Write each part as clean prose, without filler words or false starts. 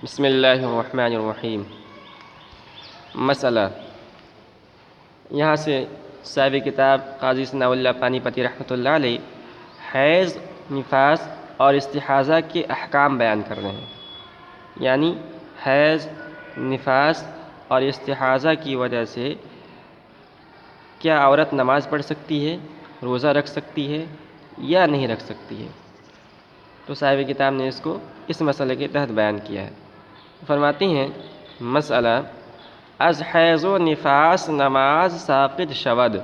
بسم اللہ الرحمن الرحیم۔ مسئلہ، یہاں سے صاحب کتاب قاضی ثناء اللہ پانی پتی رحمۃ اللہ علیہ حیض، نفاس اور استحاضہ کے احکام بیان کر رہے ہیں۔ یعنی حیض، نفاس اور استحاضہ کی وجہ سے کیا عورت نماز پڑھ سکتی ہے، روزہ رکھ سکتی ہے یا نہیں رکھ سکتی ہے۔ تو صاحب کتاب نے اس کو اس مسئلے کے تحت بیان کیا ہے۔ فرماتے ہیں مسئلہ، از حیض و نفاس نماز ساقط شود،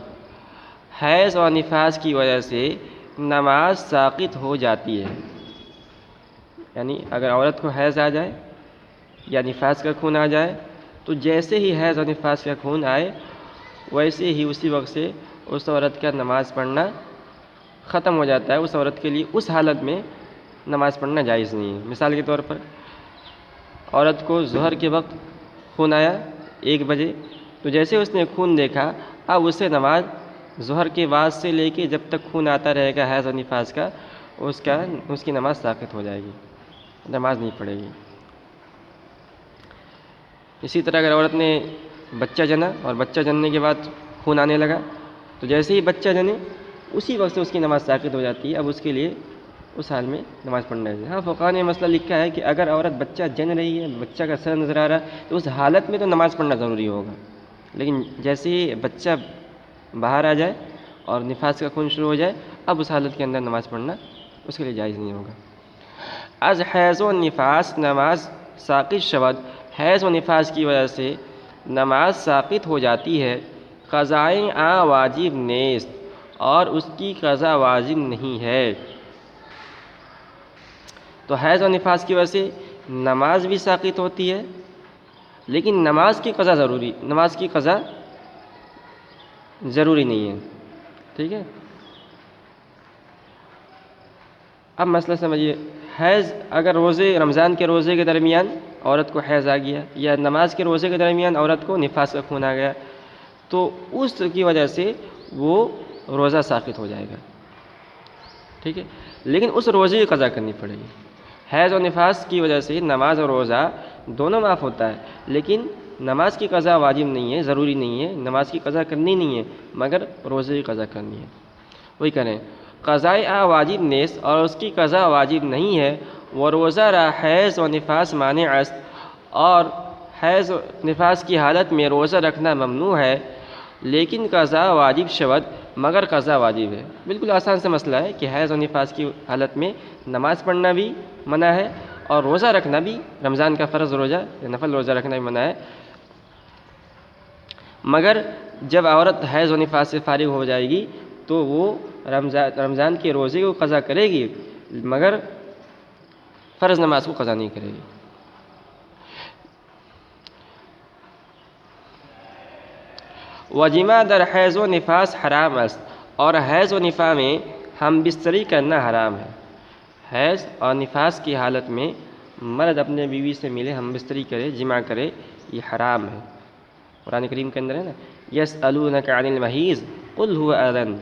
حیض اور نفاس کی وجہ سے نماز ساقط ہو جاتی ہے۔ یعنی اگر عورت کو حیض آ جائے یا نفاس کا خون آ جائے تو جیسے ہی حیض اور نفاس کا خون آئے ویسے ہی اسی وقت سے اس عورت کا نماز پڑھنا ختم ہو جاتا ہے۔ اس عورت کے لیے اس حالت میں نماز پڑھنا جائز نہیں ہے۔ مثال کے طور پر عورت کو ظہر کے وقت خون آیا 1 بجے، تو جیسے اس نے خون دیکھا اب اسے نماز ظہر کے بعد سے لے کے جب تک خون آتا رہے گا حیض اور نفاس کا اس کی نماز ساقط ہو جائے گی، نماز نہیں پڑھے گی۔ اسی طرح اگر عورت نے بچہ جنا اور بچہ جننے کے بعد خون آنے لگا تو جیسے ہی بچہ جنے اسی وقت سے اس کی نماز ساقط ہو جاتی ہے۔ اب اس کے لیے اس حال میں نماز پڑھنا ہے۔ ہاں فقہاء نے مسئلہ لکھا ہے کہ اگر عورت بچہ جن رہی ہے، بچہ کا سر نظر آ رہا ہے تو اس حالت میں تو نماز پڑھنا ضروری ہوگا، لیکن جیسے ہی بچہ باہر آ جائے اور نفاس کا خون شروع ہو جائے اب اس حالت کے اندر نماز پڑھنا اس کے لیے جائز نہیں ہوگا۔ از حیض و نفاس نماز ساقط شود، حیض و نفاس کی وجہ سے نماز ساقط ہو جاتی ہے۔ قضائیں واجب نیست، اور اس کی قضا واجب نہیں ہے۔ تو حیض و نفاس کی وجہ سے نماز بھی ساقط ہوتی ہے لیکن نماز کی قضا ضروری نہیں ہے۔ ٹھیک ہے، اب مسئلہ سمجھیے۔ حیض اگر رمضان کے روزے کے درمیان عورت کو حیض آ گیا یا نماز کے روزے کے درمیان عورت کو نفاس کا خون آ گیا تو اس کی وجہ سے وہ روزہ ساقط ہو جائے گا۔ ٹھیک ہے، لیکن اس روزے کی قضا کرنی پڑے گی۔ حیض اور نفاس کی وجہ سے نماز اور روزہ دونوں معاف ہوتا ہے لیکن نماز کی قضا واجب نہیں ہے، ضروری نہیں ہے، نماز کی قضا کرنی نہیں ہے مگر روزے کی قضا کرنی ہے۔ وہی کریں قضائے واجب نیست، اور اس کی قضا واجب نہیں ہے۔ وہ روزہ را حیض و نفاس مانع است، اور حیض و نفاس کی حالت میں روزہ رکھنا ممنوع ہے لیکن قضا واجب شود، مگر قضا واجب ہے۔ بالکل آسان سے مسئلہ ہے کہ حیض و نفاس کی حالت میں نماز پڑھنا بھی منع ہے اور روزہ رکھنا بھی، رمضان کا فرض روزہ یا نفل روزہ رکھنا بھی منع ہے، مگر جب عورت حیض و نفاس سے فارغ ہو جائے گی تو وہ رمضان کے روزے کو قضا کرے گی مگر فرض نماز کو قضا نہیں کرے گی۔ وجماع در حیض و نفاس حرام است، اور حیض و نفاس میں ہم بستری کرنا حرام ہے۔ حیض اور نفاس کی حالت میں مرد اپنے بیوی سے ملے، ہم بستری کرے، جماع کرے، یہ حرام ہے۔ قرآن کریم کے اندر ہے نا، یسألونک عن المحیض قل هو اذن،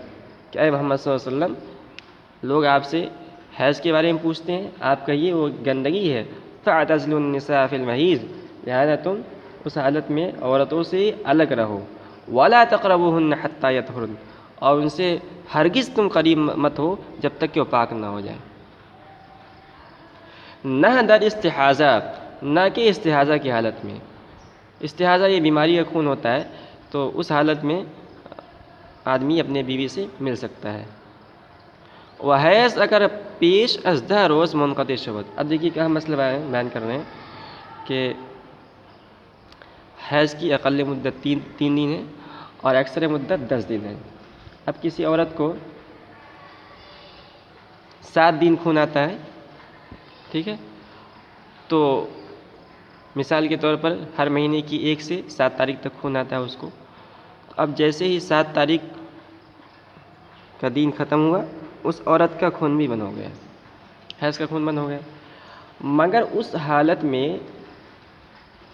کہ اے محمد صلی اللہ علیہ وسلم لوگ آپ سے حیض کے بارے میں پوچھتے ہیں، آپ کہیے وہ گندگی ہے، فاعتزلوا النساء فی المحیض، لہذا تم اس حالت میں عورتوں سے الگ رہو، ولا تقربوهن حتی یطہرن، اور ان سے ہرگز تم قریب مت ہو جب تک کہ وہ پاک نہ ہو جائے۔ نہ در استحاضہ، نہ کہ استحاضہ کی حالت میں۔ استحاضہ یہ بیماری کا خون ہوتا ہے تو اس حالت میں آدمی اپنے بیوی سے مل سکتا ہے۔ وہ حیض اگر پیش از 10 روز منقطع شود، اب دیکھیے کیا مسئلہ بیان کر رہے ہیں کہ حیض کی اقل مدت 3 دن ہے اور اکثر مدت 10 دن ہے۔ اب کسی عورت کو 7 دن خون آتا ہے، ٹھیک ہے، تو مثال کے طور پر ہر مہینے کی 1 سے 7 تاریخ تک خون آتا ہے اس کو۔ اب جیسے ہی 7 تاریخ کا دن ختم ہوا اس عورت کا خون بھی بند ہو گیا، حیض کا خون بند ہو گیا، مگر اس حالت میں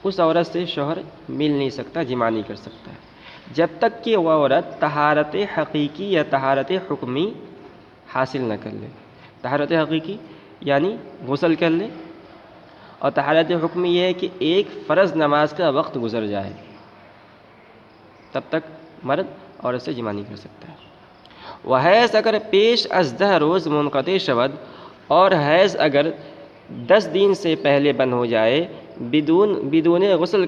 اس عورت سے شوہر مل نہیں سکتا، جماع نہیں کر سکتا ہے جب تک کہ وہ عورت طہارت حقیقی یا طہارت حکمی حاصل نہ کر لے۔ طہارت حقیقی یعنی غسل کر لے اور طہارت حکمی یہ ہے کہ ایک فرض نماز کا وقت گزر جائے، تب تک مرد عورت سے جمع نہیں کر سکتا ہے۔ وہ حیض اگر پیش از 10 روز منقطع شود، اور حیض اگر 10 دن سے پہلے بند ہو جائے، بدون غسل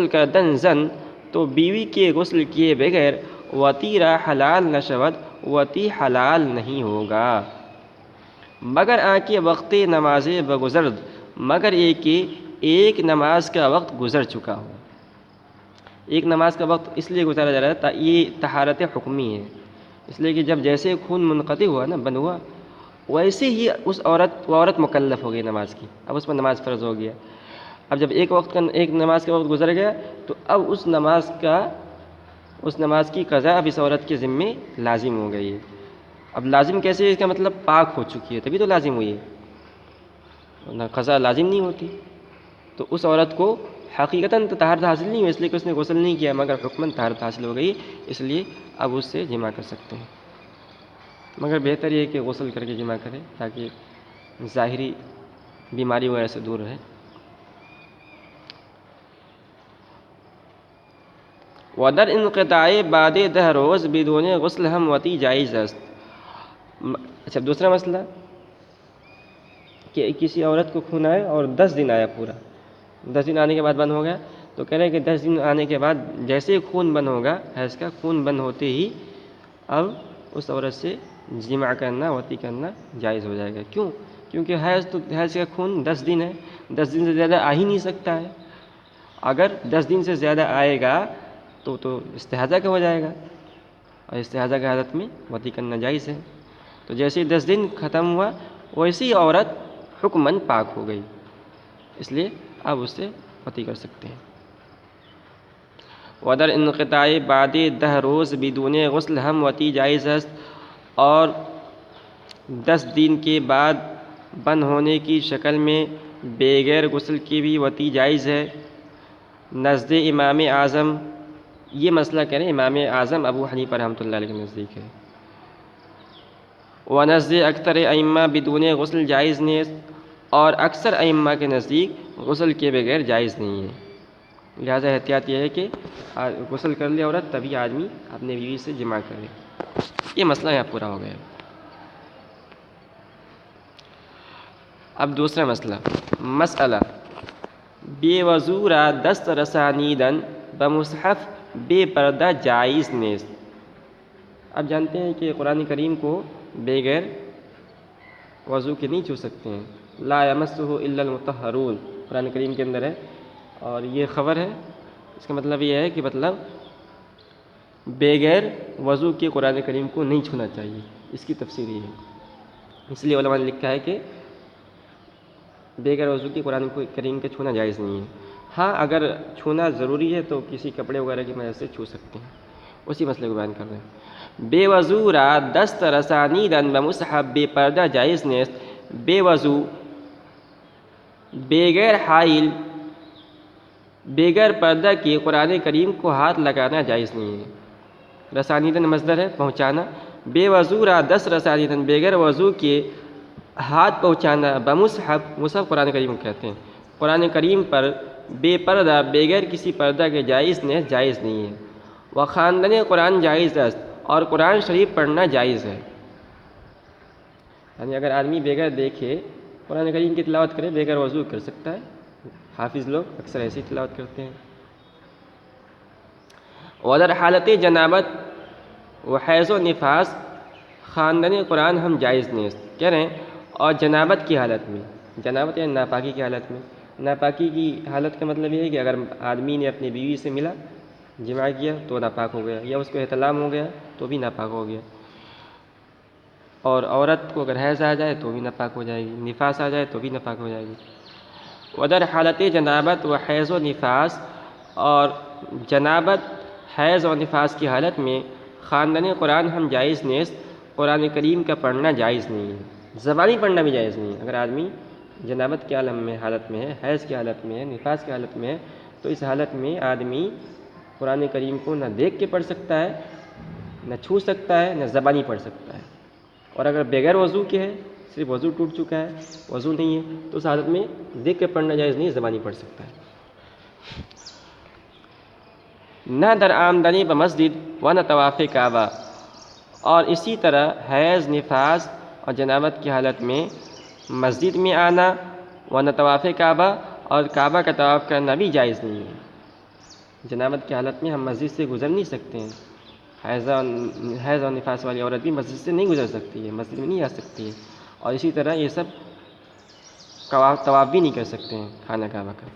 کردن زن، تو بیوی کے غسل کیے بغیر وطی را حلال نشود، وطی حلال نہیں ہوگا، مگر آنکہ وقت نماز بگزرد، مگر یہ کہ ایک نماز کا وقت گزر چکا ہو۔ ایک نماز کا وقت اس لیے گزارا جا رہا ہے، یہ طہارت حکمی ہے، اس لیے کہ جب جیسے خون منقطع ہوا نا، بند ہوا، ویسے ہی وہ عورت مکلف ہو گئی نماز کی، اب اس پر نماز فرض ہو گیا۔ اب جب ایک نماز کا وقت گزر گیا، تو اب اس نماز کی قضا اب اس عورت کے ذمے لازم ہو گئی ہے۔ اب لازم کیسے ہے؟ اس کا مطلب پاک ہو چکی ہے، تبھی تو لازم ہوئی ہے، ورنہ قضا لازم نہیں ہوتی۔ تو اس عورت کو حقیقتاً تو طہارت حاصل نہیں ہوئی، اس لیے کہ اس نے غسل نہیں کیا، مگر حکماً طہارت حاصل ہو گئی، اس لیے اب اس سے جمع کر سکتے ہیں، مگر بہتر یہ ہے کہ غسل کر کے جمع کرے تاکہ ظاہری بیماری وغیرہ سے دور رہے۔ ودر انقطاع بعد 10 روز بدون غسل ہم وتی جائز است۔ اچھا، دوسرا مسئلہ کہ کسی عورت کو خون آئے اور 10 دن آیا، پورا 10 دن آنے کے بعد بند ہو گیا، تو کہہ رہے ہیں کہ 10 دن آنے کے بعد جیسے خون بند ہوگا، حیض کا خون بند ہوتے ہی اب اس عورت سے جمع کرنا، وطی کرنا جائز ہو جائے گا۔ کیوں؟ کیونکہ حیض کا خون 10 دن ہے، 10 دن سے زیادہ آ ہی نہیں سکتا ہے۔ اگر 10 دن سے زیادہ آئے گا تو استحاضہ کا ہو جائے گا، اور استحاضہ کی حالت میں وطی کرنا جائز ہے۔ تو جیسے 10 دن ختم ہوا، ویسی عورت حکماً پاک ہو گئی، اس لیے اب اس سے وطی کر سکتے ہیں۔ ودر انقطاع بعد 10 روز بدون غسل ہم وطی جائز است، اور 10 دن کے بعد بند ہونے کی شکل میں بغیر غسل کی بھی وطی جائز ہے، نزد امام اعظم۔ یہ مسئلہ کہہ رہے ہیں امام اعظم ابو حنیفہ رحمۃ اللہ علیہ کے نزدیک ہے۔ ونزد اکثر ائمہ بدون غسل جائز نیست، اور اکثر ائمہ کے نزدیک غسل کے بغیر جائز نہیں ہے، لہٰذا احتیاط یہ ہے کہ غسل کر لے عورت تبھی آدمی اپنے بیوی سے جمع کرے۔ یہ مسئلہ یہاں پورا ہو گیا۔ اب دوسرا مسئلہ بے وضو را دست رسانیدن بمصحف بے پردہ جائز نیست۔ اب جانتے ہیں کہ قرآن کریم کو بغیر وضو کے نہیں چھو سکتے ہیں، لا یمسہ الا المطہرون قرآن کریم کے اندر ہے، اور یہ خبر ہے، اس کا مطلب یہ ہے کہ بغیر وضو کے قرآن کریم کو نہیں چھونا چاہیے، اس کی تفسیر یہ ہے۔ اس لیے علماء نے لکھا ہے کہ بغیر وضو کے قرآن کریم کے چھونا جائز نہیں ہے۔ ہاں، اگر چھونا ضروری ہے تو کسی کپڑے وغیرہ کی مدد سے چھو سکتے ہیں، اسی مسئلے کو بیان کر رہے ہیں۔ بے وضو را دست رسانیدن بمصحف بے پردہ جائز نیست۔ بے وضو، بغیر حائل، بغیر پردہ کے قرآن کریم کو ہاتھ لگانا جائز نہیں ہے۔ رسانیدن مصدر ہے، پہنچانا۔ بے وضو را دست رسانیدن، بغیر وضو کے ہاتھ پہنچانا، بمصحف، مصحف قرآن کریم کو کہتے ہیں، قرآن کریم پر بے پردہ، بغیر کسی پردہ کے جائز نہیں ہے۔ وہ خواندن قرآن جائز است، اور قرآن شریف پڑھنا جائز ہے، یعنی اگر آدمی بغیر دیکھے قرآن کریم کی تلاوت کرے، بغیر وضو کر سکتا ہے، حافظ لوگ اکثر ایسی تلاوت کرتے ہیں۔ ودر حالت جنابت و حیض و نفاس خواندن قرآن ہم جائز نیست، کہہ رہے ہیں، اور جنابت کی حالت میں، جنابت یعنی ناپاکی کی حالت میں، ناپاکی کی حالت کا مطلب یہ ہے کہ اگر آدمی نے اپنی بیوی سے ملا، جماع کیا تو ناپاک ہو گیا، یا اس کو احتلام ہو گیا تو بھی ناپاک ہو گیا، اور عورت کو اگر حیض آ جائے تو بھی ناپاک ہو جائے گی، نفاس آ جائے تو بھی ناپاک ہو جائے گی۔ ودر حالت جنابت و حیض و نفاس، اور جنابت، حیض و نفاس کی حالت میں خواندن قرآن ہم جائز نیست، قرآن کریم کا پڑھنا جائز نہیں ہے، زبانی پڑھنا بھی جائز نہیں ہے۔ اگر آدمی جنابت کے عالم میں حالت میں ہے، حیض کی حالت میں ہے، نفاس کی حالت میں ہے، تو اس حالت میں آدمی قرآن کریم کو نہ دیکھ کے پڑھ سکتا ہے، نہ چھو سکتا ہے، نہ زبانی پڑھ سکتا ہے، اور اگر بغیر وضو کے ہے صرف وضو ٹوٹ چکا ہے، وضو نہیں ہے، تو اس حالت میں دیکھ کے پڑھنا جائز نہیں، زبانی پڑھ سکتا ہے۔ نہ در آمدنی بہ مسجد و نہ طواف کعبہ، اور اسی طرح حیض، نفاس اور جنابت کی حالت میں مسجد میں آنا و نہ طواف کعبہ، اور کعبہ کا طواف کرنا بھی جائز نہیں ہے۔ جنابت کی حالت میں ہم مسجد سے گزر نہیں سکتے ہیں، حیض اور نفاس والی عورت بھی مسجد سے نہیں گزر سکتی ہے، مسجد میں نہیں آ سکتی ہے، اور اسی طرح یہ سب طواف بھی نہیں کر سکتے ہیں خانہ کعبہ کا۔